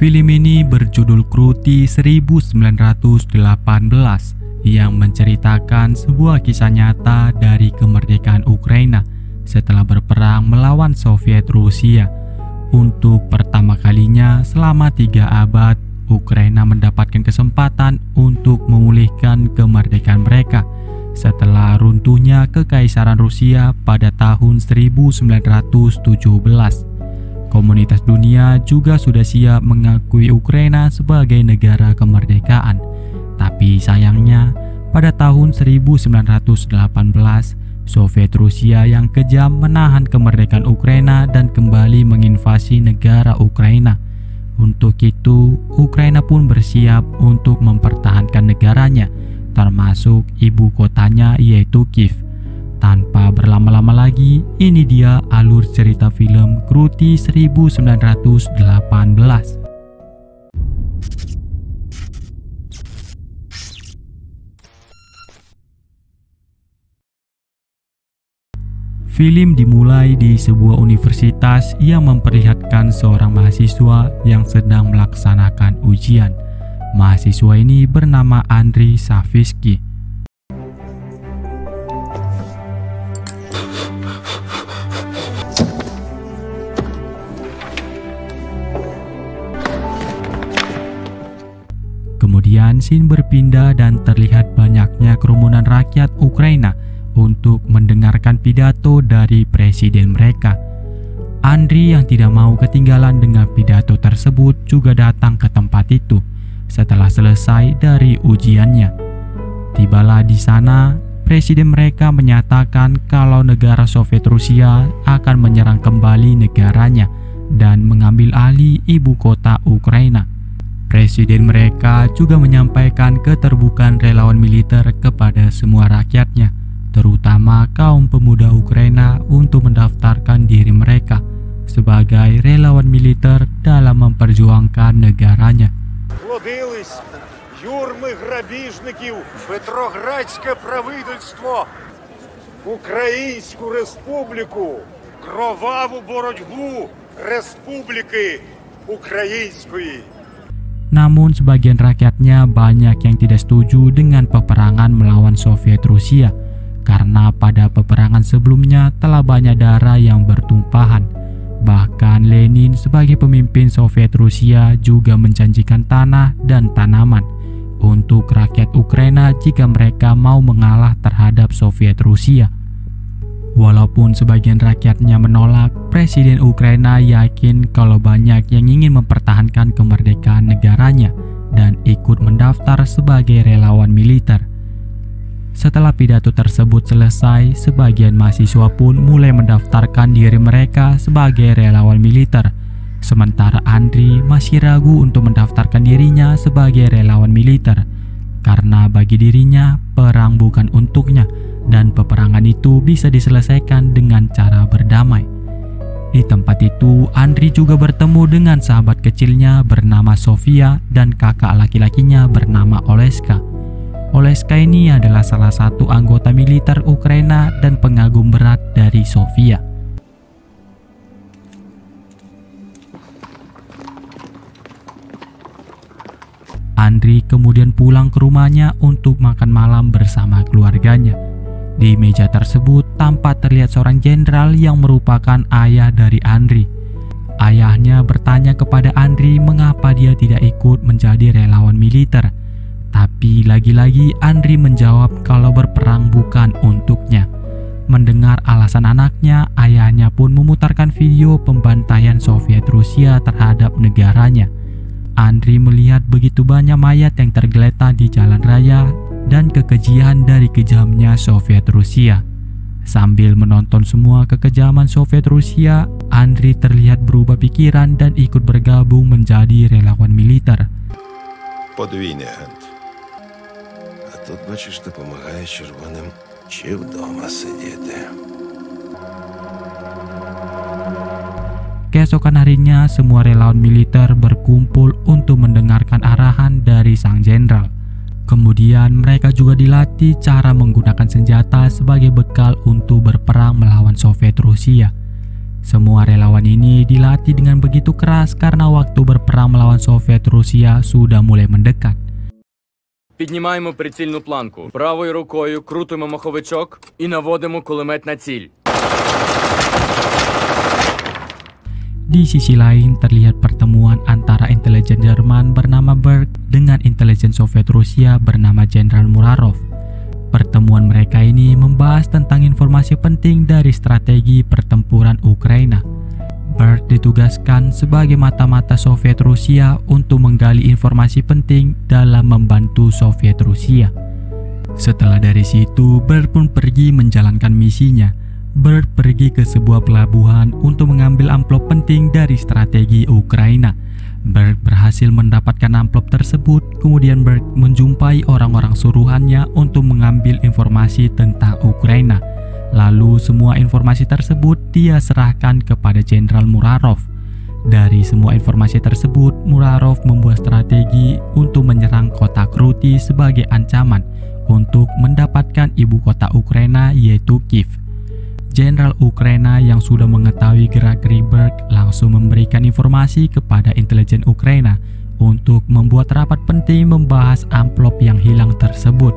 Film ini berjudul Krutty 1918 yang menceritakan sebuah kisah nyata dari kemerdekaan Ukraina setelah berperang melawan Soviet Rusia. Untuk pertama kalinya selama 3 abad, Ukraina mendapatkan kesempatan untuk memulihkan kemerdekaan mereka setelah runtuhnya Kekaisaran Rusia pada tahun 1917. Komunitas dunia juga sudah siap mengakui Ukraina sebagai negara kemerdekaan. Tapi sayangnya, pada tahun 1918, Soviet Rusia yang kejam menahan kemerdekaan Ukraina dan kembali menginvasi negara Ukraina. Untuk itu, Ukraina pun bersiap untuk mempertahankan negaranya, termasuk ibu kotanya yaitu Kiev. Tanpa berlama-lama lagi, ini dia alur cerita film Krutty 1918. Film dimulai di sebuah universitas yang memperlihatkan seorang mahasiswa yang sedang melaksanakan ujian. Mahasiswa ini bernama Andriy Savitsky. Kemudian scene berpindah dan terlihat banyaknya kerumunan rakyat Ukraina untuk mendengarkan pidato dari presiden mereka. Andriy yang tidak mau ketinggalan dengan pidato tersebut juga datang ke tempat itu setelah selesai dari ujiannya. Tibalah di sana, presiden mereka menyatakan kalau negara Soviet Rusia akan menyerang kembali negaranya dan mengambil alih ibu kota Ukraina. Presiden mereka juga menyampaikan keterbukaan relawan militer kepada semua rakyatnya, terutama kaum pemuda Ukraina, untuk mendaftarkan diri mereka sebagai relawan militer dalam memperjuangkan negaranya. Плодились юрми грабіжників Петроградське правительство, Українську республіку, кроваву боротьбу Республіки Української. Namun sebagian rakyatnya banyak yang tidak setuju dengan peperangan melawan Soviet Rusia karena pada peperangan sebelumnya telah banyak darah yang bertumpahan. Bahkan Lenin sebagai pemimpin Soviet Rusia juga menjanjikan tanah dan tanaman untuk rakyat Ukraina jika mereka mau mengalah terhadap Soviet Rusia. Walaupun sebagian rakyatnya menolak, Presiden Ukraina yakin kalau banyak yang ingin mempertahankan kemerdekaan negaranya dan ikut mendaftar sebagai relawan militer. Setelah pidato tersebut selesai, sebagian mahasiswa pun mulai mendaftarkan diri mereka sebagai relawan militer. Sementara Andriy masih ragu untuk mendaftarkan dirinya sebagai relawan militer karena bagi dirinya perang bukan untuknya dan peperangan itu bisa diselesaikan dengan cara berdamai. Di tempat itu, Andriy juga bertemu dengan sahabat kecilnya bernama Sofia dan kakak laki-lakinya bernama Oleska. Oleska ini adalah salah satu anggota militer Ukraina dan pengagum berat dari Sofia. Andriy kemudian pulang ke rumahnya untuk makan malam bersama keluarganya. Di meja tersebut tampak terlihat seorang jenderal yang merupakan ayah dari Andriy. Ayahnya bertanya kepada Andriy mengapa dia tidak ikut menjadi relawan militer. Tapi lagi-lagi Andriy menjawab kalau berperang bukan untuknya. Mendengar alasan anaknya, ayahnya pun memutarkan video pembantaian Soviet Rusia terhadap negaranya. Andriy melihat begitu banyak mayat yang tergeletak di jalan raya dan kekejian dari kejamnya Soviet Rusia. Sambil menonton semua kekejaman Soviet Rusia, Andriy terlihat berubah pikiran dan ikut bergabung menjadi relawan militer. Подвійний агент. А тут, бачиш, допомагає червоним чи вдома сидіти. Keesokan harinya, semua relawan militer berkumpul untuk mendengarkan arahan dari sang jenderal. Kemudian mereka juga dilatih cara menggunakan senjata sebagai bekal untuk berperang melawan Soviet Rusia. Semua relawan ini dilatih dengan begitu keras karena waktu berperang melawan Soviet Rusia sudah mulai mendekat. Піднімаємо прицільну планку. Правою рукою крутимо маховичок і наводимо кулемет на ціль. Di sisi lain terlihat pertemuan antara intelijen Jerman bernama Berg dengan intelijen Soviet Rusia bernama Jenderal Murarov. Pertemuan mereka ini membahas tentang informasi penting dari strategi pertempuran Ukraina. Berg ditugaskan sebagai mata-mata Soviet Rusia untuk menggali informasi penting dalam membantu Soviet Rusia. Setelah dari situ, Berg pun pergi menjalankan misinya. Berg pergi ke sebuah pelabuhan untuk mengambil amplop penting dari strategi Ukraina. Berg berhasil mendapatkan amplop tersebut, kemudian Berg menjumpai orang-orang suruhannya untuk mengambil informasi tentang Ukraina. Lalu semua informasi tersebut dia serahkan kepada Jenderal Murarov. Dari semua informasi tersebut, Murarov membuat strategi untuk menyerang kota Kruty sebagai ancaman untuk mendapatkan ibu kota Ukraina yaitu Kiev. Jenderal Ukraina yang sudah mengetahui gerak-gerik Berg langsung memberikan informasi kepada intelijen Ukraina untuk membuat rapat penting membahas amplop yang hilang tersebut.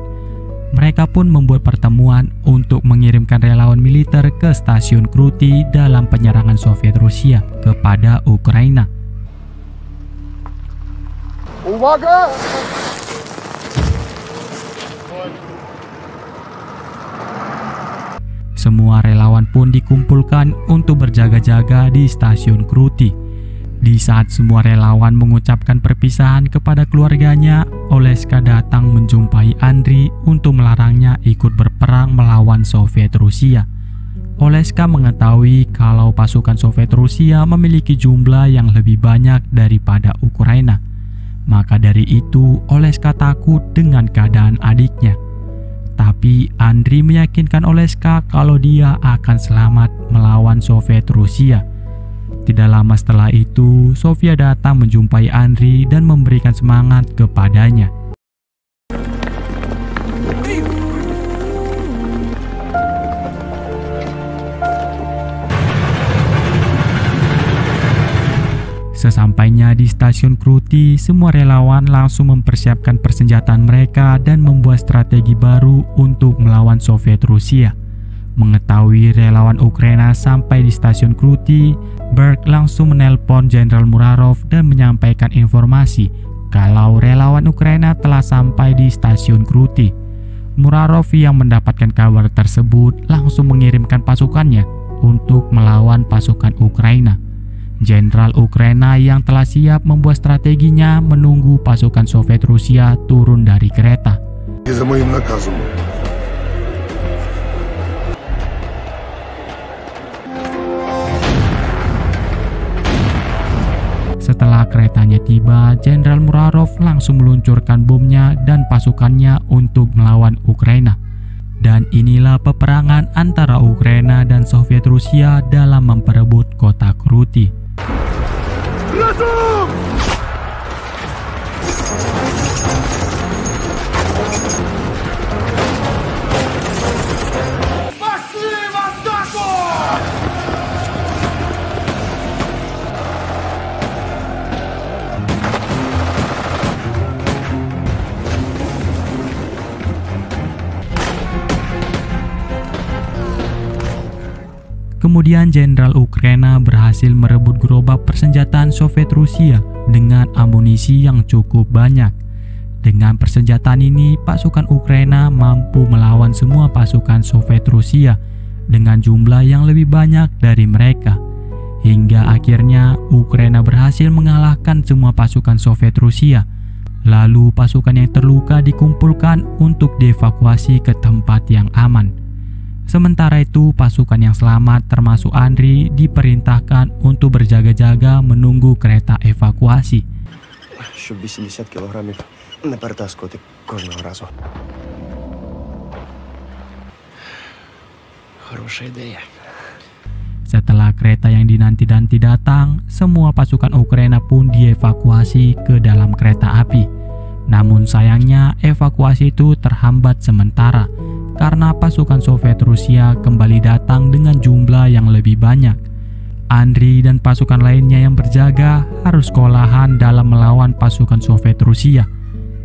Mereka pun membuat pertemuan untuk mengirimkan relawan militer ke stasiun Kruty dalam penyerangan Soviet Rusia kepada Ukraina. Uwaga! Semua relawan pun dikumpulkan untuk berjaga-jaga di stasiun Kruty. Di saat semua relawan mengucapkan perpisahan kepada keluarganya, Oleska datang menjumpai Andriy untuk melarangnya ikut berperang melawan Soviet Rusia. Oleska mengetahui kalau pasukan Soviet Rusia memiliki jumlah yang lebih banyak daripada Ukraina. Maka dari itu, Oleska takut dengan keadaan adiknya. Tapi Andriy meyakinkan Oleska kalau dia akan selamat melawan Soviet Rusia. Tidak lama setelah itu, Sofia datang menjumpai Andriy dan memberikan semangat kepadanya. Sesampainya di stasiun Kruty, semua relawan langsung mempersiapkan persenjataan mereka dan membuat strategi baru untuk melawan Soviet Rusia. Mengetahui relawan Ukraina sampai di stasiun Kruty, Berg langsung menelpon Jenderal Murarov dan menyampaikan informasi kalau relawan Ukraina telah sampai di stasiun Kruty. Murarov yang mendapatkan kabar tersebut langsung mengirimkan pasukannya untuk melawan pasukan Ukraina. Jenderal Ukraina yang telah siap membuat strateginya menunggu pasukan Soviet Rusia turun dari kereta. Setelah keretanya tiba, Jenderal Murarov langsung meluncurkan bomnya dan pasukannya untuk melawan Ukraina. Dan inilah peperangan antara Ukraina dan Soviet Rusia dalam memperebut kota Kruty. Kemudian Jenderal Ukraina berhasil merebut gerobak persenjataan Soviet Rusia dengan amunisi yang cukup banyak. Dengan persenjataan ini, pasukan Ukraina mampu melawan semua pasukan Soviet Rusia dengan jumlah yang lebih banyak dari mereka. Hingga akhirnya Ukraina berhasil mengalahkan semua pasukan Soviet Rusia. Lalu pasukan yang terluka dikumpulkan untuk dievakuasi ke tempat yang aman. Sementara itu, pasukan yang selamat termasuk Andriy diperintahkan untuk berjaga-jaga menunggu kereta evakuasi. Щоб 80 кілограмів не перетаскувати кожного разу. Хороша ідея. Setelah kereta yang dinanti-nanti datang, semua pasukan Ukraina pun dievakuasi ke dalam kereta api. Namun sayangnya evakuasi itu terhambat sementara karena pasukan Soviet Rusia kembali datang dengan jumlah yang lebih banyak. Andriy dan pasukan lainnya yang berjaga harus kewalahan dalam melawan pasukan Soviet Rusia.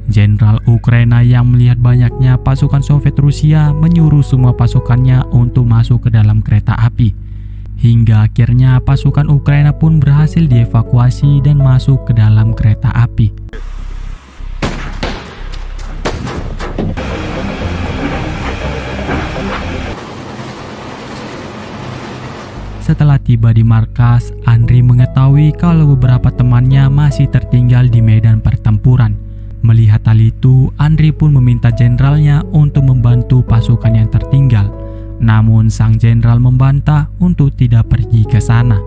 Jenderal Ukraina yang melihat banyaknya pasukan Soviet Rusia menyuruh semua pasukannya untuk masuk ke dalam kereta api. Hingga akhirnya pasukan Ukraina pun berhasil dievakuasi dan masuk ke dalam kereta api. Setelah tiba di markas, Andriy mengetahui kalau beberapa temannya masih tertinggal di medan pertempuran. Melihat hal itu, Andriy pun meminta jenderalnya untuk membantu pasukan yang tertinggal. Namun sang jenderal membantah untuk tidak pergi ke sana.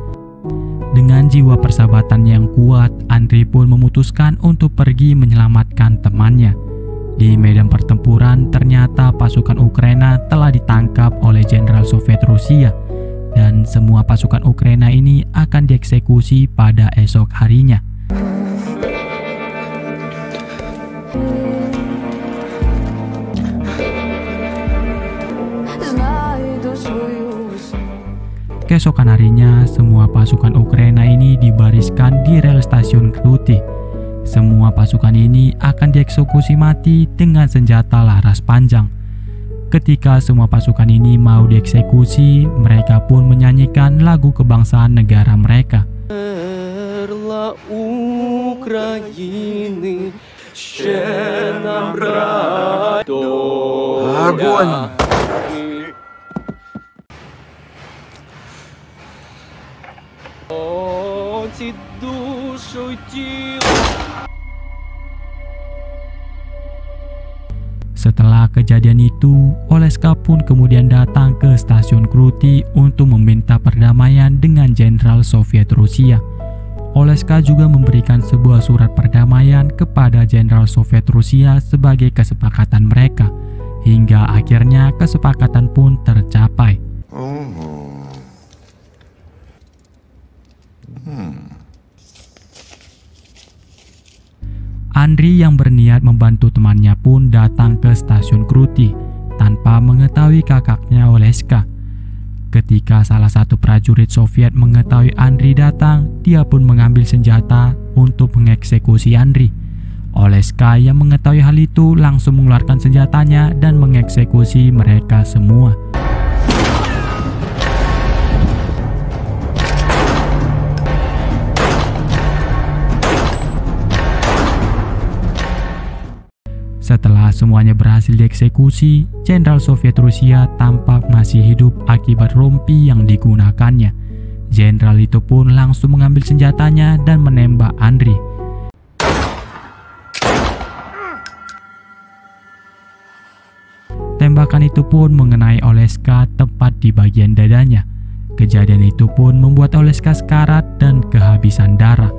Dengan jiwa persahabatan yang kuat, Andriy pun memutuskan untuk pergi menyelamatkan temannya. Di medan pertempuran, ternyata pasukan Ukraina telah ditangkap oleh jenderal Soviet Rusia. Dan semua pasukan Ukraina ini akan dieksekusi pada esok harinya. Keesokan harinya, semua pasukan Ukraina ini dibariskan di rel stasiun Kruty. Semua pasukan ini akan dieksekusi mati dengan senjata laras panjang. Ketika semua pasukan ini mau dieksekusi, mereka pun menyanyikan lagu kebangsaan negara mereka. Огонь! Setelah kejadian itu, Oleska pun kemudian datang ke stasiun Kruty untuk meminta perdamaian dengan jenderal Soviet Rusia. Oleska juga memberikan sebuah surat perdamaian kepada jenderal Soviet Rusia sebagai kesepakatan mereka. Hingga akhirnya kesepakatan pun tercapai. Andriy yang berniat membantu temannya pun datang ke stasiun Kruty tanpa mengetahui kakaknya Oleska. Ketika salah satu prajurit Soviet mengetahui Andriy datang, dia pun mengambil senjata untuk mengeksekusi Andriy. Oleska yang mengetahui hal itu langsung mengeluarkan senjatanya dan mengeksekusi mereka semua. Setelah semuanya berhasil dieksekusi, jenderal Soviet Rusia tampak masih hidup akibat rompi yang digunakannya. Jenderal itu pun langsung mengambil senjatanya dan menembak Andriy. Tembakan itu pun mengenai Oleska tepat di bagian dadanya. Kejadian itu pun membuat Oleska sekarat dan kehabisan darah.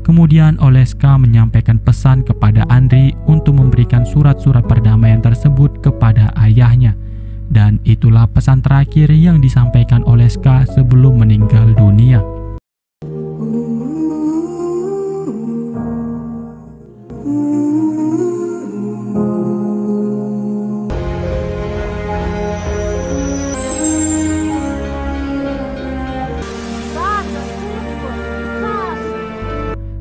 Kemudian Oleska menyampaikan pesan kepada Andriy untuk memberikan surat-surat perdamaian tersebut kepada ayahnya. Dan itulah pesan terakhir yang disampaikan Oleska sebelum meninggal dunia.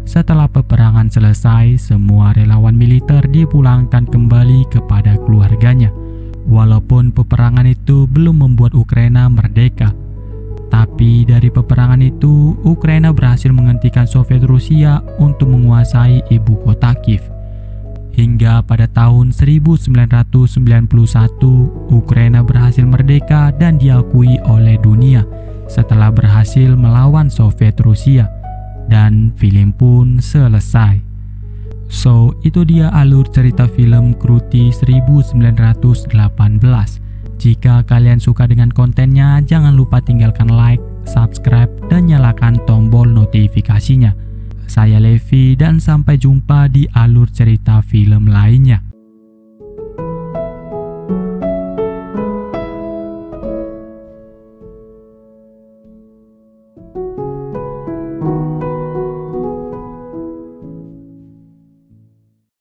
Setelah peperangan selesai, semua relawan militer dipulangkan kembali kepada keluarganya. Walaupun peperangan itu belum membuat Ukraina merdeka, tapi dari peperangan itu, Ukraina berhasil menghentikan Soviet Rusia untuk menguasai ibu kota Kiev. Hingga pada tahun 1991, Ukraina berhasil merdeka dan diakui oleh dunia setelah berhasil melawan Soviet Rusia. Dan film pun selesai. So, itu dia alur cerita film Kruty 1918. Jika kalian suka dengan kontennya, jangan lupa tinggalkan like, subscribe, dan nyalakan tombol notifikasinya. Saya Levi dan sampai jumpa di alur cerita film lainnya.